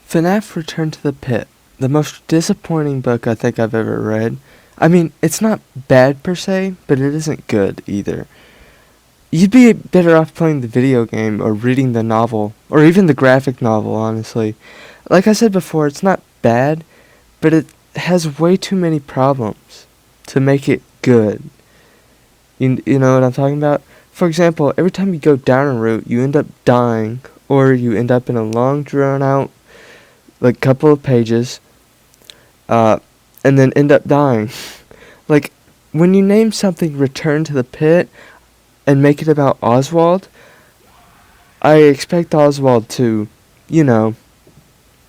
FNaF Return to the Pit, the most disappointing book I think I've ever read. I mean, it's not bad per se, but it isn't good either. You'd be better off playing the video game or reading the novel, or even the graphic novel, honestly. Like I said before, it's not bad, but it has way too many problems to make it good. You know what I'm talking about? For example, every time you go down a route, you end up dying, or you end up in a long, drawn-out couple of pages, and then end up dying. Like, when you name something Return to the Pit and make it about Oswald, I expect Oswald to,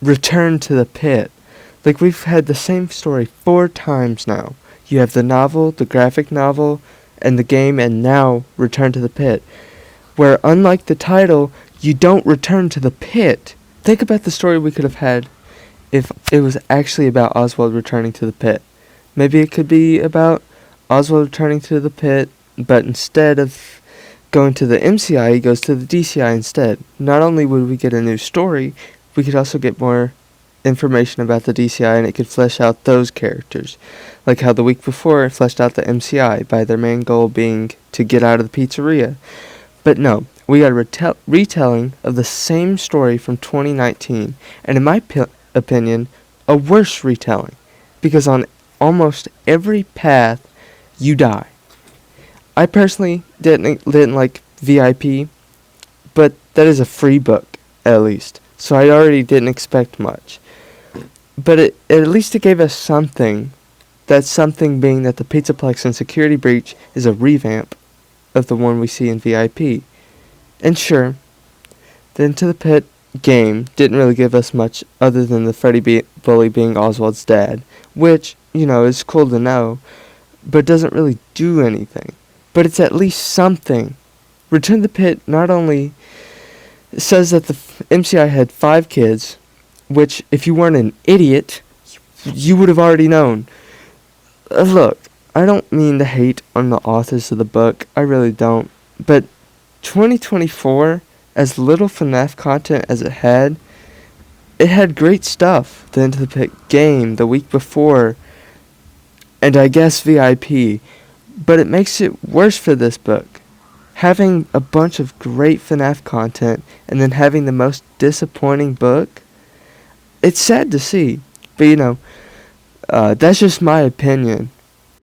return to the pit. Like, we've had the same story 4 times now. You have the novel, the graphic novel, and the game, and now Return to the Pit. Where, unlike the title, you don't return to the pit. Think about the story we could have had if it was actually about Oswald returning to the pit. Maybe it could be about Oswald returning to the pit, but instead of going to the MCI, he goes to the DCI instead. Not only would we get a new story, we could also get more information about the DCI, and it could flesh out those characters. Like how the week before it fleshed out the MCI by their main goal being to get out of the pizzeria. But no, we got a retelling of the same story from 2019, and in my opinion, a worse retelling, because on almost every path, you die. I personally didn't like VIP, but that is a free book, at least, so I already didn't expect much. But at least it gave us something, that something being that the Pizzaplex and Security Breach is a revamp of the one we see in VIP. And sure, the Into the Pit game didn't really give us much other than the Freddy bully being Oswald's dad, which, is cool to know, but doesn't really do anything. But it's at least something. Return to the Pit not only says that the MCI had 5 kids, which, if you weren't an idiot, you would have already known. Look, I don't mean to hate on the authors of the book, I really don't, but 2024, as little FNaF content as it had great stuff. The Into the Pit game the week before, and I guess VIP, but it makes it worse for this book. Having a bunch of great FNaF content and then having the most disappointing book, it's sad to see, but that's just my opinion.